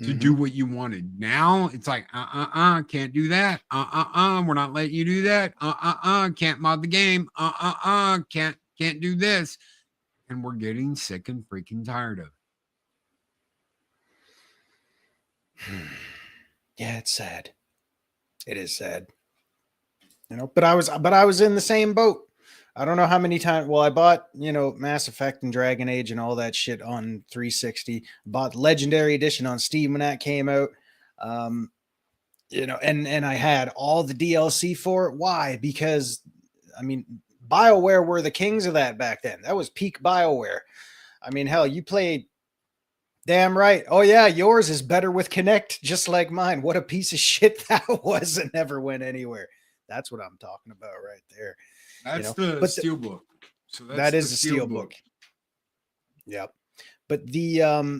to do Mhm. what you wanted. Now it's like, can't do that. We're not letting you do that. Can't mod the game. Can't do this. And we're getting sick and freaking tired of it. Yeah, it's sad. It is sad. But I was in the same boat. I don't know how many times. Well, I bought Mass Effect and Dragon Age and all that shit on 360. Bought Legendary Edition on Steam when that came out. Um, and I had all the DLC for it. Why? Because I mean, BioWare were the kings of that back then. That was peak BioWare. I mean, hell, you played. Damn right. Oh yeah, yours is better with Connect, just like mine. What a piece of shit that was, and never went anywhere. That's what I'm talking about right there. That's the But steelbook. So that's that the is the steel steelbook. book. Yep. But the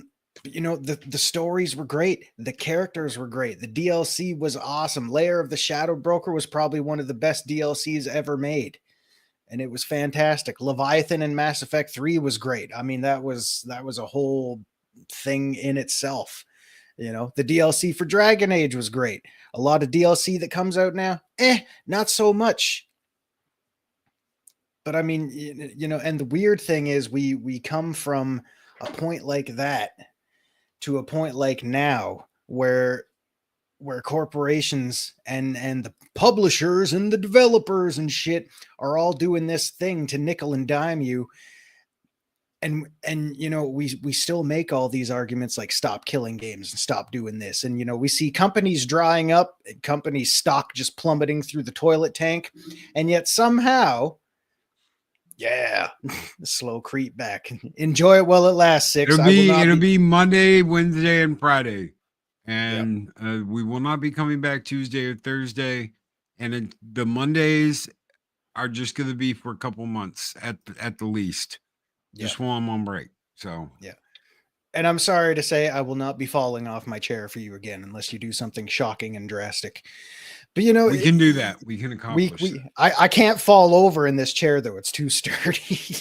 stories were great. The characters were great. The DLC was awesome. Lair of the Shadow Broker was probably one of the best DLCs ever made. And it was fantastic. Leviathan in Mass Effect 3 was great. I mean, that was a whole thing in itself. The DLC for Dragon Age was great. A lot of DLC that comes out now, not so much. But I mean, and the weird thing is we come from a point like that to a point like now where corporations and the publishers and the developers and shit are all doing this thing to nickel and dime you. And we still make all these arguments like stop killing games and stop doing this. And we see companies drying up, companies stock just plummeting through the toilet tank, and yet somehow, yeah, the slow creep back. Enjoy it while it lasts. Six. I will not It'll be. be Monday, Wednesday, and Friday, Yep. and we will not be coming back Tuesday or Thursday. And the Mondays are just going to be for a couple months at the least, Yep. just while I'm on break. So Yeah. And I'm sorry to say, I will not be falling off my chair for you again unless you do something shocking and drastic. But we can do that. We can accomplish that. I can't fall over in this chair though; it's too sturdy.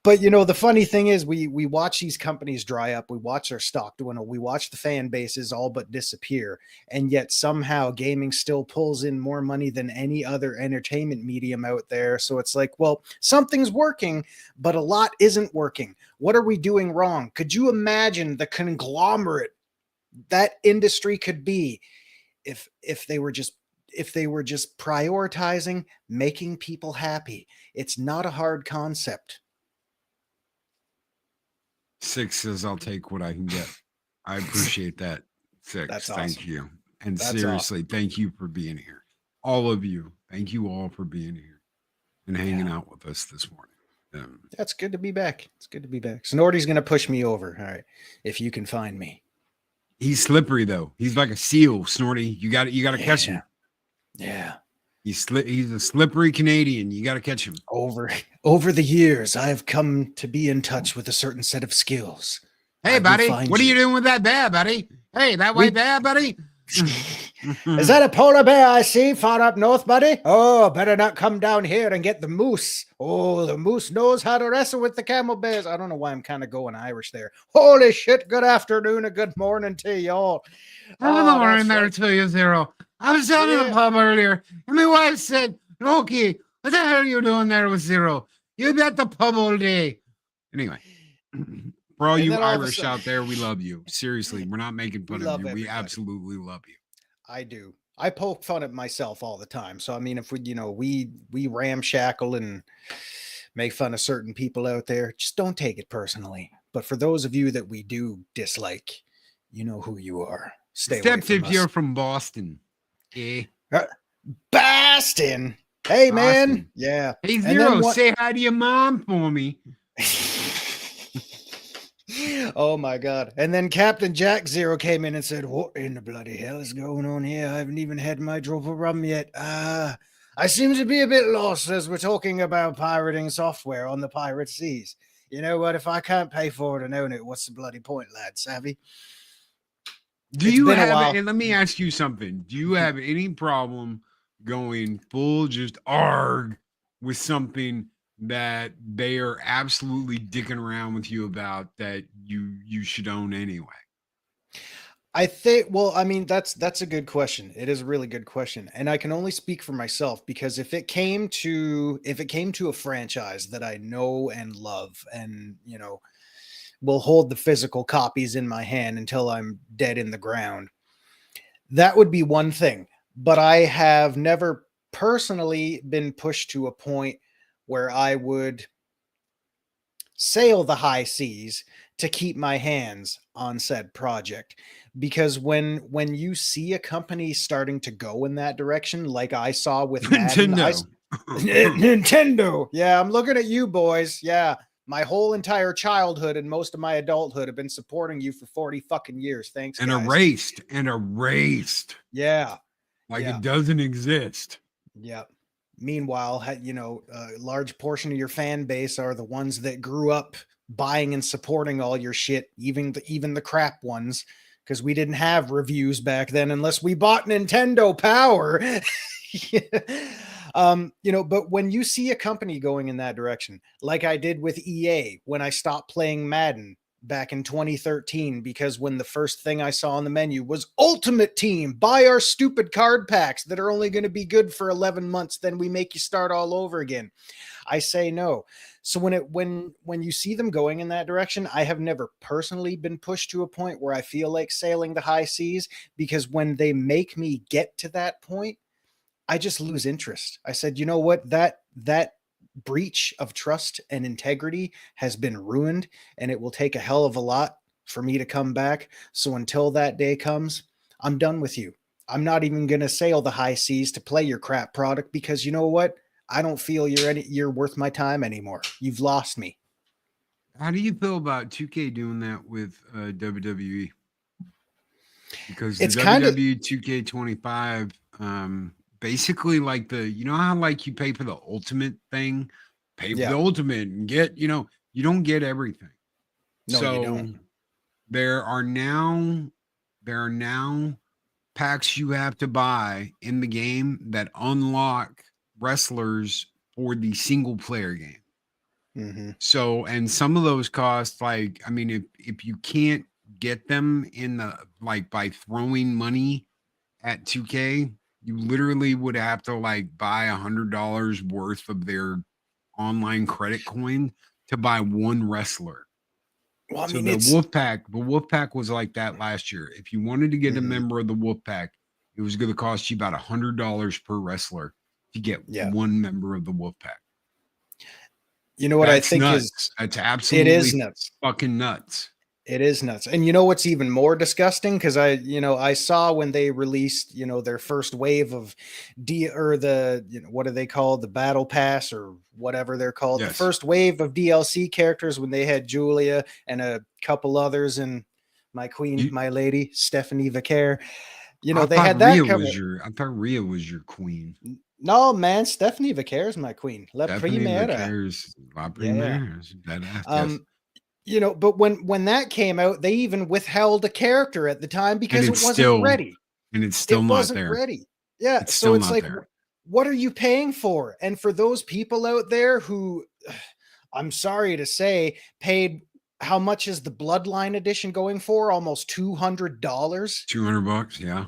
But the funny thing is, we watch these companies dry up, we watch their stock dwindle, we watch the fan bases all but disappear, and yet somehow gaming still pulls in more money than any other entertainment medium out there. So it's like, well, something's working, but a lot isn't working. What are we doing wrong? Could you imagine the conglomerate that industry could be if they were just prioritizing making people happy? It's not a hard concept. 6 says I'll take what I can get. I appreciate that. 6, That's thank awesome. you. And That's seriously, awesome. thank you for being here. All of you, thank you all for being here and hanging Yeah, out with us this morning. that's good to be back. It's good to be back. Snorty's gonna push me over. All right, if you can find me. He's slippery though. He's like a seal, Snorty. You got to catch him. Yeah. He's a slippery Canadian. You got to catch him. Over the years, I have come to be in touch with a certain set of skills. Hey, I will buddy, find what are you doing with that bear, buddy? Hey, that way We- there, buddy. Is that a polar bear I see far up north, buddy? Oh, better not come down here and get the moose. Oh, the moose knows how to wrestle with the camel bears. I don't know why I'm kind of going Irish there. Holy shit, good afternoon and good morning to y'all. I'm Oh, morning that's there right. to you, Zero. I was down at the Yeah. pub earlier, and my wife said, Loki, what the hell are you doing there with Zero? You'll be at the pub all day. Anyway, for all And you then all of a Irish sudden, out there, we love you. Seriously, we're not making we fun of love you. We everybody. absolutely love you. I do. I poke fun at myself all the time. So I mean, if we ramshackle and make fun of certain people out there, just don't take it personally. But for those of you that we do dislike, you know who you are. Stay away Except from if us. you're from Boston. Eh? Bastin. Hey man. Boston. Yeah. Hey, And then Zero, what? say hi to your mom for me. Oh my god. And then Captain Jack Zero came in and said, "What in the bloody hell is going on here? I haven't even had my drop of rum yet. I seem to be a bit lost as we're talking about pirating software on the pirate seas. You know what? If I can't pay for it and own it, what's the bloody point, lad? Savvy?" Do It's you been a have, while. and let me ask you something. Do you have any problem going full just arg with something that they are absolutely dicking around with you about that you should own anyway? I think, well, I mean, that's a good question. It is a really good question. And I can only speak for myself because if it came to a franchise that I know and love and, will hold the physical copies in my hand until I'm dead in the ground, that would be one thing. But I have never personally been pushed to a point where I would sail the high seas to keep my hands on said project, because when you see a company starting to go in that direction like I saw with Madden, Nintendo. Nintendo, yeah, I'm looking at you boys, yeah, my whole entire childhood and most of my adulthood have been supporting you for 40 fucking years, thanks and guys. erased Yeah, like yeah, it doesn't exist. yeah. Meanwhile, a large portion of your fan base are the ones that grew up buying and supporting all your shit, even the crap ones, because we didn't have reviews back then unless we bought Nintendo Power. But when you see a company going in that direction, like I did with EA when I stopped playing Madden back in 2013, because when the first thing I saw on the menu was Ultimate Team, buy our stupid card packs that are only going to be good for 11 months, then we make you start all over again. I say no. So when you see them going in that direction, I have never personally been pushed to a point where I feel like sailing the high seas, because when they make me get to that point, I just lose interest. I said, you know what? That breach of trust and integrity has been ruined, and it will take a hell of a lot for me to come back. So until that day comes, I'm done with you. I'm not even going to sail the high seas to play your crap product, because you know what? I don't feel you're worth my time anymore. You've lost me. How do you feel about 2K doing that with WWE? Because the It's kind of, WWE 2K25, basically like you know how like you pay for the ultimate thing, pay for the yeah. ultimate and get, you don't get everything. No, you So don't. there are now packs you have to buy in the game that unlock wrestlers for the single player game. Mm-hmm. So, and some of those costs, like, I mean, if you can't get them in the like by throwing money at 2K, you literally would have to like buy $100 worth of their online credit coin to buy one wrestler. Well, I So mean, it's The Wolfpack was like that last year. If you wanted to get a mhm, member of the Wolfpack, it was going to cost you about $100 per wrestler to get yeah. one member of the Wolfpack. You know what I That's think is nuts. That's it is absolutely nuts. fucking nuts. It is nuts. And you know what's even more disgusting? Because I saw when they released, their first wave of what are they called? The battle pass or whatever they're called. The Yes. first wave of DLC characters when they had Julia and a couple others and my queen, You, my lady, Stephanie Vicaire. I They thought had that Rhea come. was your queen. No, man, Stephanie Vicaire is my queen. La Stephanie primera. McCare's La Yeah. Primera. Badass. Yes. Um, but when that came out, they even withheld a character at the time And because it it's wasn't still ready. And it's still It not wasn't there. ready. Yeah. It's So still it's not like, there. what are you paying for? And for those people out there who, I'm sorry to say, paid, how much is the Bloodline edition going for? Almost $200. $200. Yeah.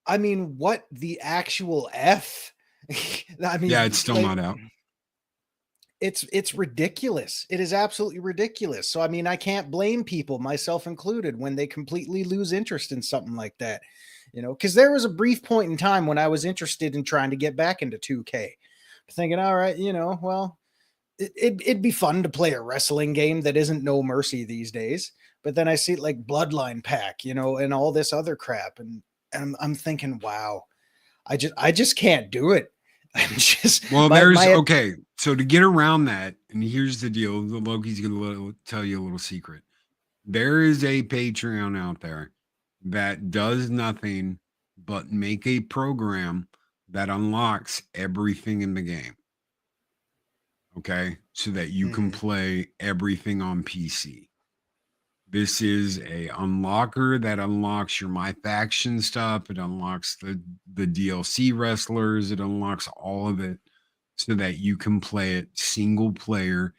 I mean, what the actual F? I Yeah. mean, It's still like, not out. it's ridiculous. It is absolutely ridiculous. So I mean, I can't blame people, myself included, when they completely lose interest in something like that. Because there was a brief point in time when I was interested in trying to get back into 2K, thinking, all right, well, it'd be fun to play a wrestling game that isn't No Mercy these days. But then I see like Bloodline Pack, and all this other crap, and I'm thinking, wow, I just can't do it. I'm just Well, my okay. So to get around that, and here's the deal: Loki's going to tell you a little secret. There is a Patreon out there that does nothing but make a program that unlocks everything in the game. Okay, so that you can Mhm. play everything on PC. This is a unlocker that unlocks your My Faction stuff. It unlocks the DLC wrestlers. It unlocks all of it so that you can play it single player.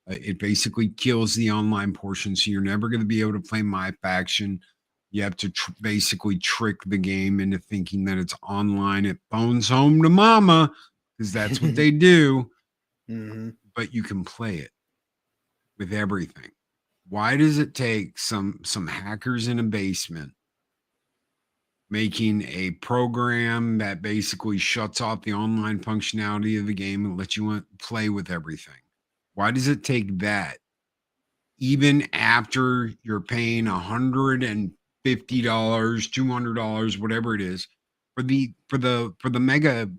It basically kills the online portion, so you're never going to be able to play My Faction. You have to basically trick the game into thinking that it's online. It phones home to mama because that's what they do. Mhm. But you can play it with everything. Why does it take some hackers in a basement making a program that basically shuts off the online functionality of the game and lets you play with everything? Why does it take that even after you're paying $150, $200, whatever it is for the mega?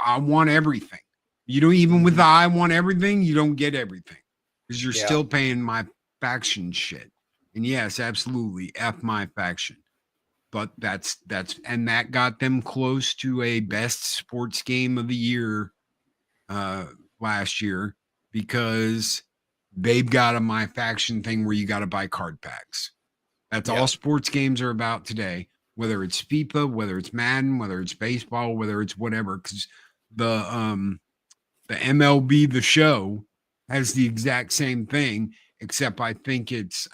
I want everything. You don't even with the Mhm. I want everything, you don't get everything because you're Yeah. still paying My Faction shit. And yes, absolutely, F My Faction. But and that got them close to a best sports game of the year uh last year because they've got a My Faction thing where you got to buy card packs. That's all Yeah. sports games are about today, whether it's FIFA, whether it's Madden, whether it's baseball, whether it's whatever, because the MLB the show has the exact same thing, except I think it's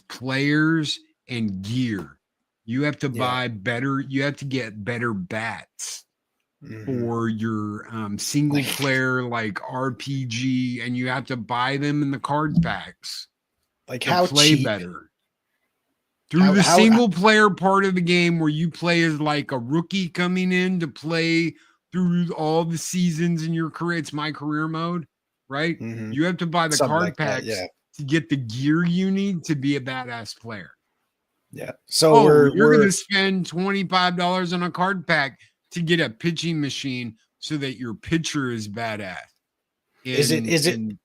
players and gear. You have to Yeah. buy better, you have to get better bats Mhm. for your single Like player like RPG, and you have to buy them in the card packs like to how play cheap? better. Through the How single player part of the game where you play as like a rookie coming in to play through all the seasons in your career, it's my career mode, right? Mhm. You have to buy the Something card like that. packs Yeah. to get the gear you need to be a badass player. Yeah. So Oh, we're you're going we're to spend $25 on a card pack to get a pitching machine so that your pitcher is badass. is it And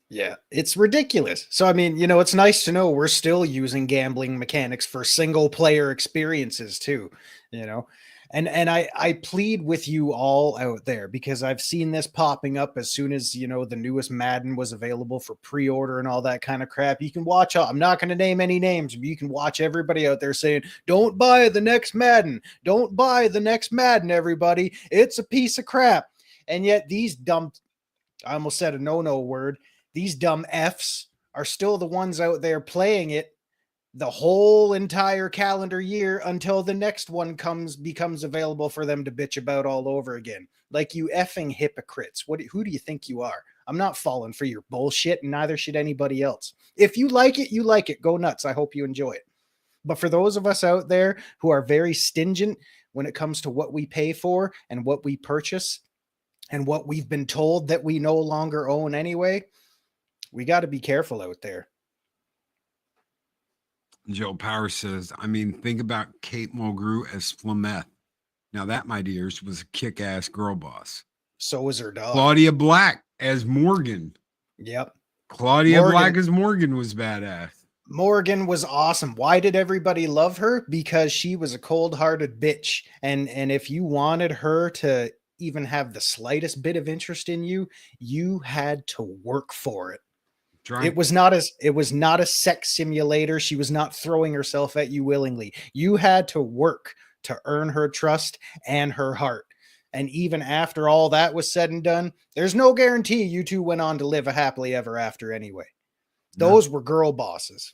Yeah, it's ridiculous. So I mean, it's nice to know we're still using gambling mechanics for single player experiences too, you know. And I plead with you all out there because I've seen this popping up as soon as, the newest Madden was available for pre-order and all that kind of crap. You can watch I'm not going to name any names, but you can watch everybody out there saying, "Don't buy the next Madden. Don't buy the next Madden, everybody. It's a piece of crap." And yet these dumb, I almost said a no word, these dumb Fs are still the ones out there playing it the whole entire calendar year until the next one becomes available for them to bitch about all over again. Like, you effing hypocrites. Who do you think you are? I'm not falling for your bullshit, and neither should anybody else. If you like it, you like it. Go nuts. I hope you enjoy it. But for those of us out there who are very stingent when it comes to what we pay for and what we purchase and what we've been told that we no longer own anyway, we got to be careful out there. Joe Power says, I mean, think about Kate Mulgrew as Flameth. Now that, my dears, was a kick-ass girl boss. So is her dog. Claudia Black as Morgan. Yep. Claudia Morgan Black as Morgan was badass. Morgan was awesome. Why did everybody love her? Because she was a cold-hearted bitch. And if you wanted her to even have the slightest bit of interest in you, you had to work for it. Try. It was not a sex simulator. She was not throwing herself at you willingly. You had to work to earn her trust and her heart. And even after all that was said and done, there's no guarantee you two went on to live a happily ever after anyway. Those were girl bosses.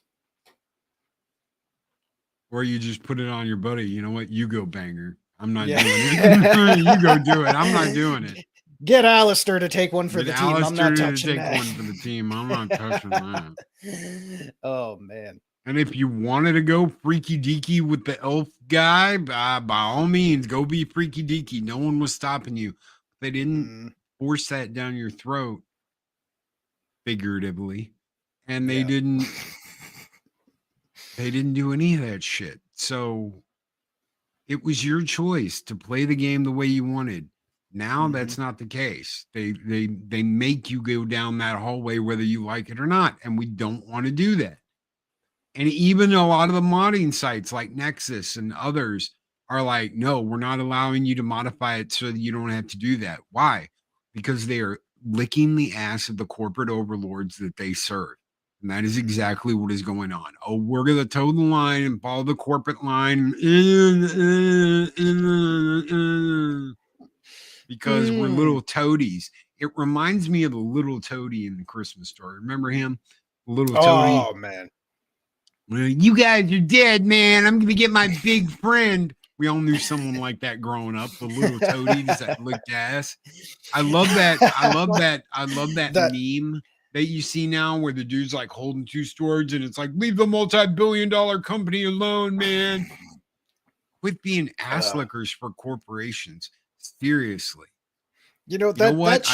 Or you just put it on your buddy. You know what? You go banger. I'm not doing it. You go do it. I'm not doing it. Get Alistair to take one for the team. I'm Alistair not to touching take that. one for the team. I'm not touching that. Oh, man. And if you wanted to go freaky deaky with the elf guy, by all means, go be freaky deaky. No one was stopping you. They didn't force that down your throat, figuratively. And they didn't do any of that shit. So it was your choice to play the game the way you wanted. Now that's not the case. They make you go down that hallway whether you like it or not, and we don't want to do that. And even a lot of the modding sites like Nexus and others are like, no, we're not allowing you to modify it so that you don't have to do that. Why? Because they are licking the ass of the corporate overlords that they serve. And that is exactly what is going on. Oh, we're going to toe the line and follow the corporate line because we're little toadies. It reminds me of the little toady in the Christmas story. Remember him? Little toady. Oh, man. Well, you guys are dead, man. I'm going to get my big friend. We all knew someone like that growing up. The little toadies that licked ass. I love that. I love that meme that you see now where the dude's like holding two swords and it's like, leave the multi-billion-dollar company alone, man. Quit being ass lickers for corporations. Seriously. You know what?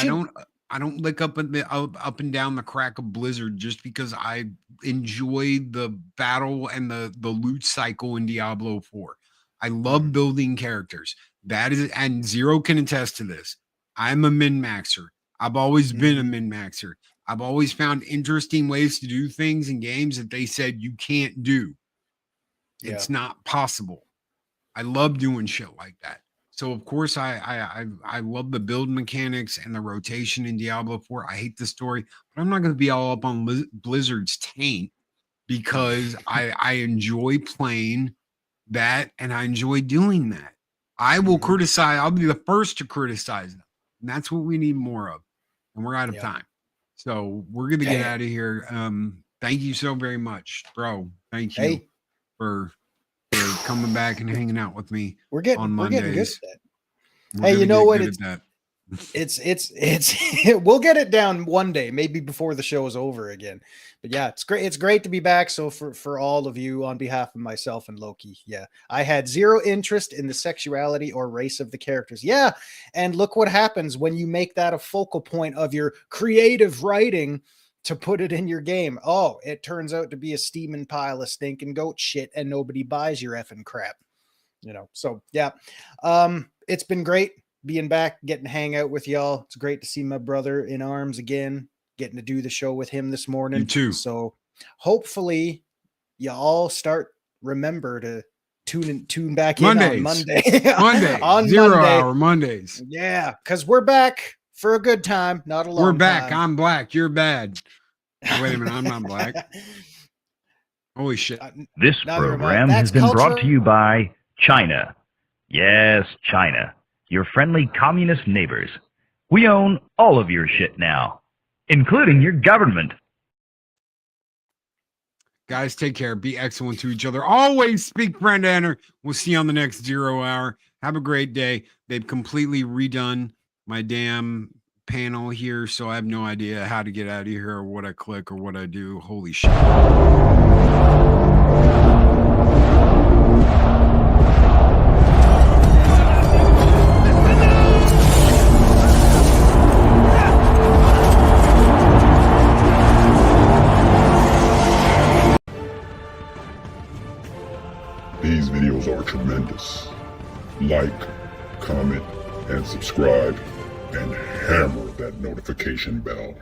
I don't lick up and down the crack of Blizzard just because I enjoy the battle and the loot cycle in Diablo 4. I love building characters. That is, and Zero can attest to this. I'm a min-maxer. I've always been a min-maxer. I've always found interesting ways to do things in games that they said you can't do. It's not possible. I love doing shit like that. So of course I love the build mechanics and the rotation in Diablo 4. I hate the story, but I'm not going to be all up on Blizzard's taint because I enjoy playing that and I enjoy doing that. I will criticize. I'll be the first to criticize them. And that's what we need more of. And we're out of time. So we're going to get out of here. Thank you so very much, bro. Thank you for coming back and hanging out with me on Mondays. We're getting good at that. Hey, you know what? It's we'll get it down one day, maybe before the show is over again. But yeah, it's great. It's great to be back. So for all of you, on behalf of myself and Loki, I had zero interest in the sexuality or race of the characters. Yeah, and look what happens when you make that a focal point of your creative writing to put it in your game. Oh, it turns out to be a steaming pile of stinking goat shit, and nobody buys your effing crap. So yeah, it's been great being back, getting to hang out with y'all. It's great to see my brother in arms again, getting to do the show with him this morning. You too. So hopefully you all remember to tune back in on Monday. on 0 hour Mondays. Yeah, because we're back for a good time, not a long time. We're back. I'm black. You're bad. Wait a minute. I'm not black. Holy shit. This program has been brought to you by China. Yes, China. Your friendly communist neighbors. We own all of your shit now, including your government. Guys, take care. Be excellent to each other. Always speak friend enter. We'll see you on the next 0 hour. Have a great day. They've completely redone my damn panel here, so I have no idea how to get out of here or what I click or what I do. Holy shit. These videos are tremendous. Like, comment, and subscribe, and hammer that notification bell.